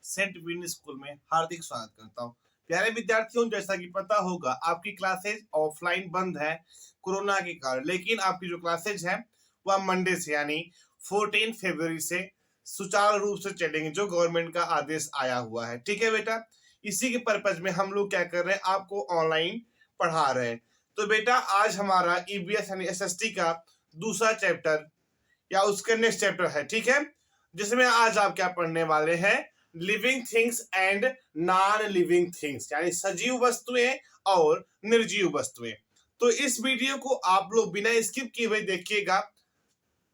Saint win school में हार्दिक स्वागत करता हूँ। प्यारे विद्यार्थियों, जैसा कि पता होगा आपकी क्लासेज ऑफलाइन बंद है कोरोना के कारण, लेकिन आपकी जो क्लासेज है वह मंडे से यानी 14 फरवरी से सुचारू रूप से चलेंगे, जो गवर्नमेंट का आदेश आया हुआ है। ठीक है बेटा, इसी के पर्पज में हम लोग क्या कर रहे हैं, आपको ऑनलाइन पढ़ा रहे हैं। तो बेटा आज हमारा ईबीएस यानी एसएसटी का दूसरा चैप्टर या उसके नेक्स्ट चैप्टर है, ठीक है, जिसमें आज आप क्या पढ़ने वाले हैं, living things and non living things, यानी सजीव वस्तुएं और निर्जीव वस्तुएं। तो इस वीडियो को आप लोग बिना स्किप किए हुए देखिएगा,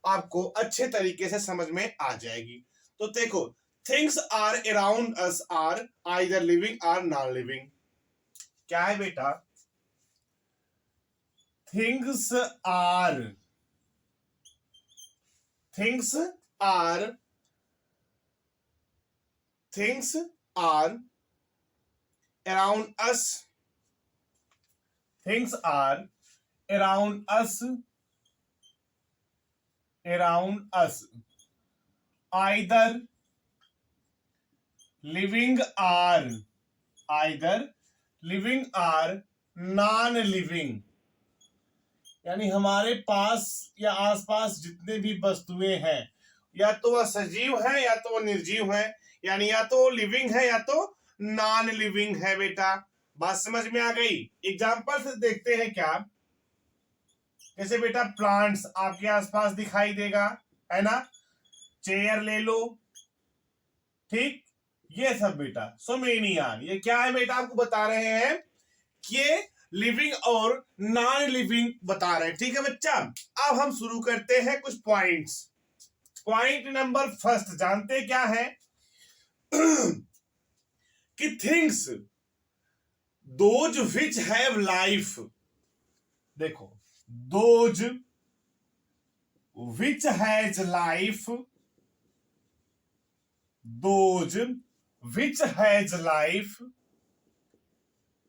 आपको अच्छे तरीके से समझ में आ जाएगी। तो देखो, things are around us are either living और नॉन लिविंग। क्या है बेटा? थिंग्स आर around us. Things are around us. Either living or non-living. यानी हमारे पास या आसपास जितने भी वस्तुएं हैं, या तो वह सजीव है या तो वह निर्जीव है, यानी या तो लिविंग है या तो नॉन लिविंग है। बेटा बात समझ में आ गई? एग्जाम्पल से देखते हैं क्या। जैसे बेटा प्लांट्स आपके आसपास दिखाई देगा, है ना, चेयर ले लो, ठीक, ये सब बेटा सोमेनियान, ये क्या है बेटा, आपको बता रहे हैं कि ये लिविंग और नॉन लिविंग बता रहे हैं। ठीक है बच्चा, अब हम शुरू करते हैं कुछ पॉइंट्स। पॉइंट नंबर फर्स्ट जानते क्या है कि things those which have life, देखो, those which has life, those which has life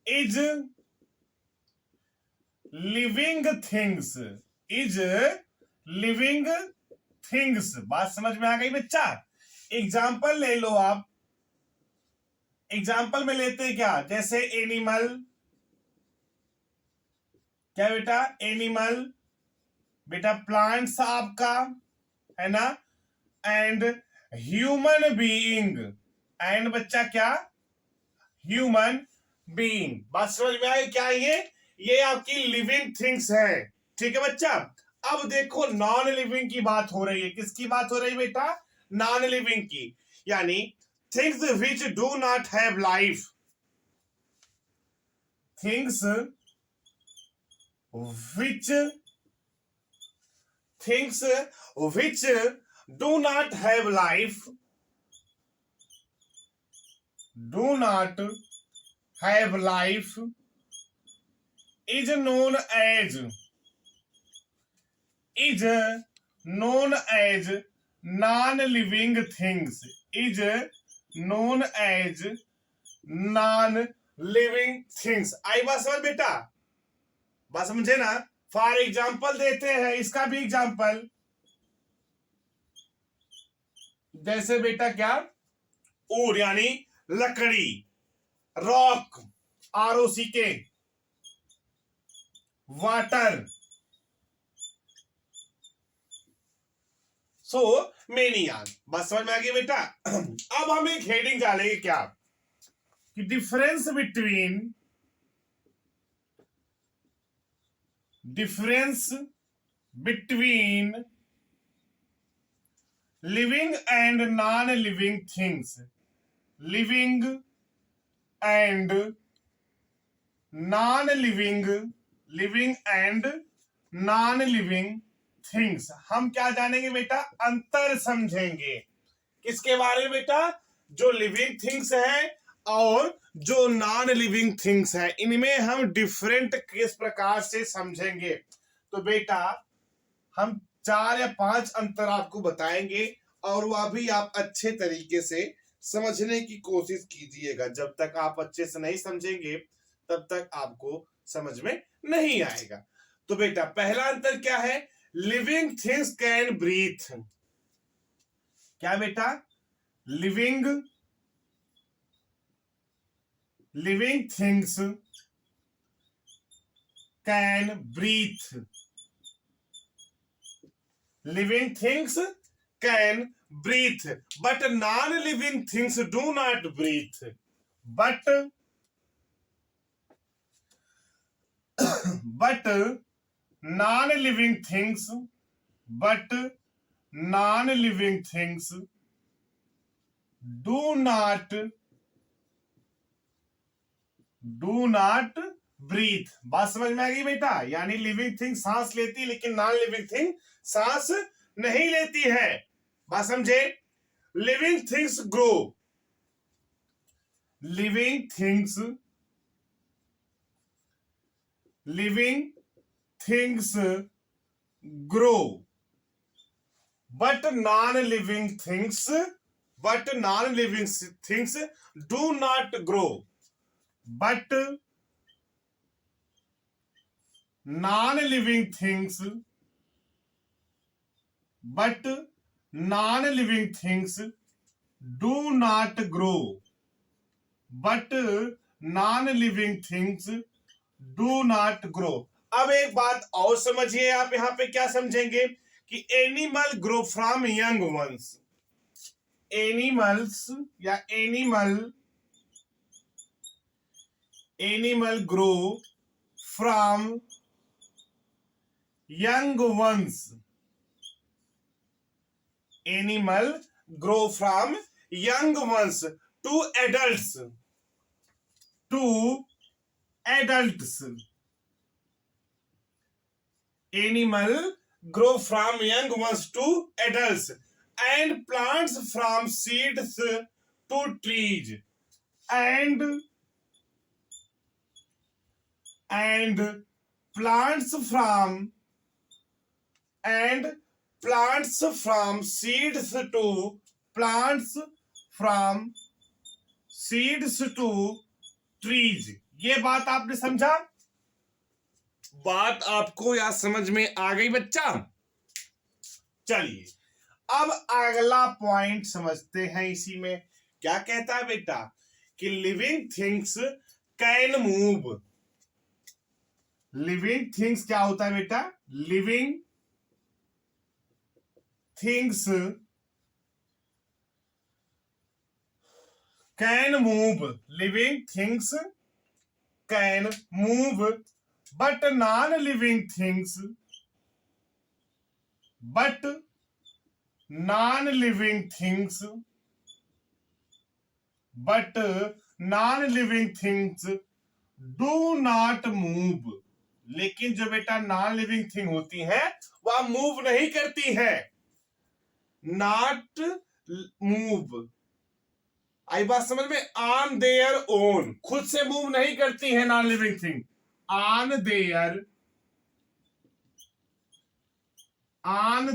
is living things, is living things. बात समझ में आ गई बच्चा? एग्जाम्पल ले लो आप। एग्जाम्पल में लेते हैं क्या, जैसे एनिमल, क्या बेटा, एनिमल, बेटा प्लांट्स आपका, है ना, एंड ह्यूमन बीइंग, एंड बच्चा क्या, ह्यूमन बीइंग। बात समझ में आई क्या? ये आपकी लिविंग थिंग्स है। ठीक है बच्चा, अब देखो नॉन लिविंग की बात हो रही है। किसकी बात हो रही है बेटा? नॉन लिविंग की, यानी things which do not have life, things which do not have life, is known as non-living things, is known as non-living things। आई बात समझ बेटा? बात समझे ना? फॉर एग्जाम्पल देते हैं, इसका भी एग्जाम्पल, जैसे बेटा क्या, वुड यानी लकड़ी, रॉक ROCK, वाटर, सो मेनियान। बात समझ में आ गई बेटा? अब हम एक हेडिंग डालेंगे क्या, कि difference between living and non-living things, living and non-living things. हम क्या जानेंगे बेटा? अंतर समझेंगे। किसके बारे में बेटा? जो लिविंग थिंग्स है और जो नॉन लिविंग थिंग्स है, इनमें हम डिफरेंट किस प्रकार से समझेंगे। तो बेटा हम 4 या 5 अंतर आपको बताएंगे, और वह भी आप अच्छे तरीके से समझने की कोशिश कीजिएगा। जब तक आप अच्छे से नहीं समझेंगे तब तक आपको समझ में नहीं आएगा। तो बेटा पहला अंतर क्या है? Living things can breathe. क्या बेटा? Living living things can breathe, living things can breathe, but non living things do not breathe, but non-living things, but non-living things do not breathe। बात समझ में आ गई बेटा? यानी लिविंग थिंग सांस लेती है लेकिन नॉन लिविंग थिंग सांस नहीं लेती है। बात समझे? Living things grow, living things grow, but non-living things do not grow, but non-living things do not grow, but non-living things do not grow। अब एक बात और समझिए, आप यहां पे क्या समझेंगे कि animal grow from young ones, animals या animal grow from young ones, animal grow from young ones to adults, animal grow from young ones to adults, and plants from seeds to trees, and plants from seeds to trees। ये बात आपने समझा? बात आपको या समझ में आ गई बच्चा? चलिए अब अगला पॉइंट समझते हैं। इसी में क्या कहता है बेटा कि living things can move, living things क्या होता है बेटा? Living things can move, living things can move, but non-living things do not move। लेकिन जो बेटा नॉन लिविंग थिंग होती है वह मूव नहीं करती है, नॉट मूव। आई बात समझ में? ऑन देयर ओन, खुद से मूव नहीं करती है non living thing, on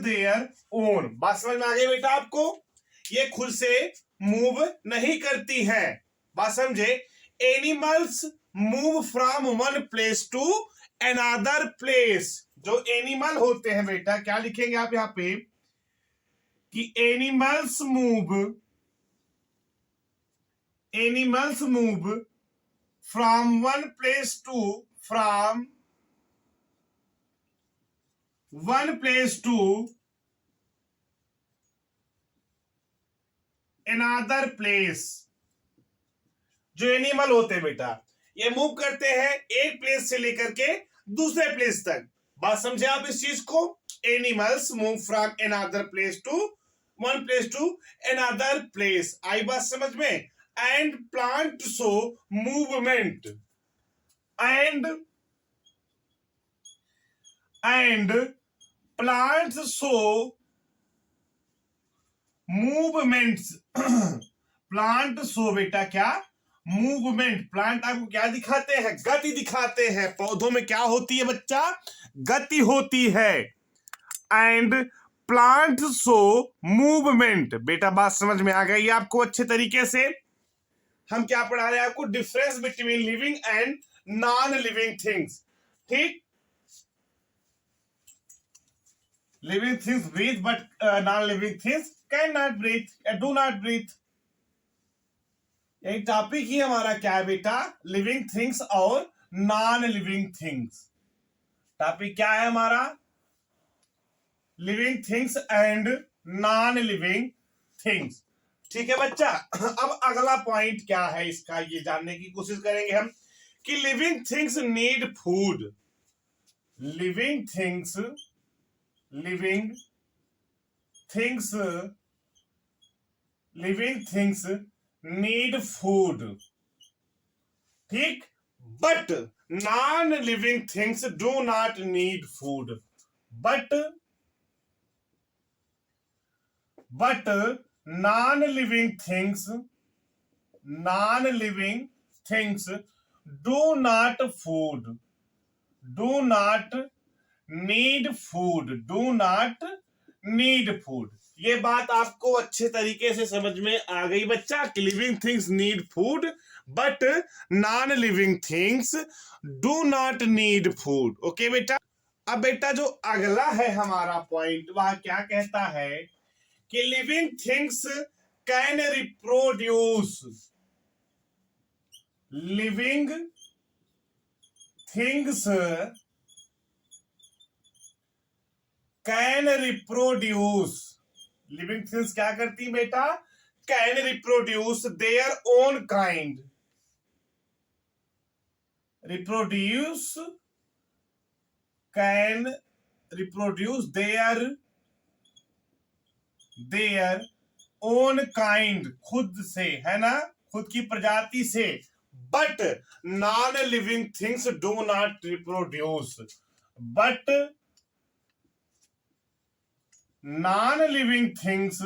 their own। बात समझ में आ गई बेटा आपको? ये खुद से मूव नहीं करती है। बात समझे? Animals move from one place to another place. जो एनिमल होते हैं बेटा, क्या लिखेंगे आप यहां पे कि animals move from one place to another place। जो एनिमल होते हैं बेटा ये मूव करते हैं एक प्लेस से लेकर के दूसरे प्लेस तक। बात समझे आप इस चीज को? Animals move from another place to one place to another place। आई बात समझ में? And plant show movement, and plants show movements। Plant show बेटा क्या? मूवमेंट। प्लांट आपको क्या दिखाते हैं? गति दिखाते हैं। पौधों में क्या होती है बच्चा? गति होती है। And plant show movement. बेटा बात समझ में आ गई आपको अच्छे तरीके से? हम क्या पढ़ा रहे हैं आपको? Difference between living and non living things. ठीक? Living things breathe but non living things can not breathe, do not breathe. यही टॉपिक ही हमारा क्या है बेटा, लिविंग थिंग्स और नॉन लिविंग थिंग्स। टॉपिक क्या है हमारा, living things and non living things. ठीक है बच्चा। अब अगला पॉइंट क्या है इसका, ये जानने की कोशिश करेंगे हम कि living things need food. Living things need food, ठीक, but non living things do not need food. But non-living things do not need food। ये बात आपको अच्छे तरीके से समझ में आ गई बच्चा कि living things need food but non living things do not need food. Okay बेटा। अब बेटा जो अगला है हमारा पॉइंट, वह क्या कहता है कि living things can reproduce. Living things can reproduce. Living things क्या करती बेटा, can reproduce their own kind. Can reproduce their own kind, खुद से, है ना, खुद की प्रजाति से। But non living things do not reproduce. But non living things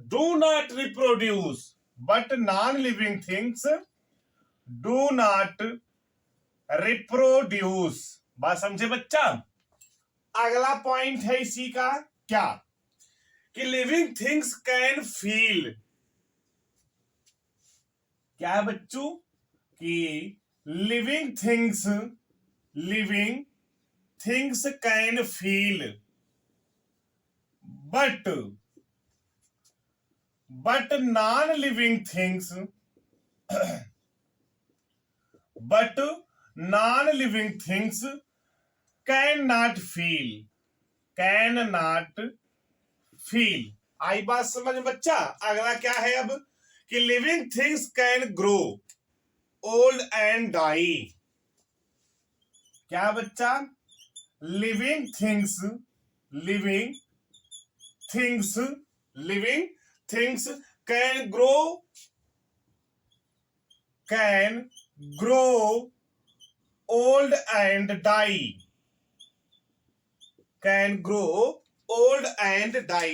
do not reproduce. But non living things do not reproduce. बात समझे बच्चा। अगला पॉइंट है इसी का क्या, कि लिविंग थिंग्स कैन फील। क्या है बच्चों, कि living things can feel but non living things can not feel. आई बात समझ बच्चा। अगला क्या है अब, कि living things can grow old and die. क्या बच्चा, living things can grow old and die.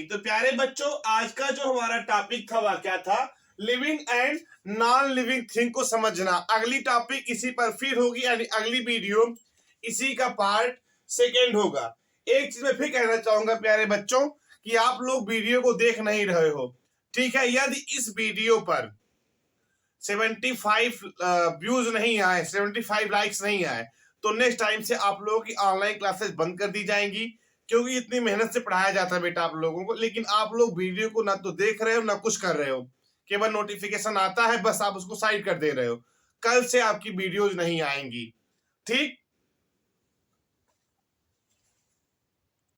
तो प्यारे बच्चों, आज का जो हमारा टॉपिक था वह क्या था, living and non living thing को समझना। अगली टॉपिक इसी पर फिर होगी, यानी अगली वीडियो इसी का पार्ट सेकेंड होगा। एक चीज मैं फिर कहना चाहूंगा प्यारे बच्चों, कि आप लोग वीडियो को देख नहीं रहे हो, ठीक है। यदि इस वीडियो पर 75 व्यूज नहीं आए, 75 लाइक्स नहीं आए, तो नेक्स्ट टाइम से आप लोगों की ऑनलाइन क्लासेस बंद कर दी जाएंगी, क्योंकि इतनी मेहनत से पढ़ाया जाता है बेटा आप लोगों को, लेकिन आप लोग वीडियो को ना तो देख रहे हो ना कुछ कर रहे हो, केवल नोटिफिकेशन आता है, बस आप उसको साइड कर दे रहे हो। कल से आपकी वीडियोज नहीं आएंगी, ठीक।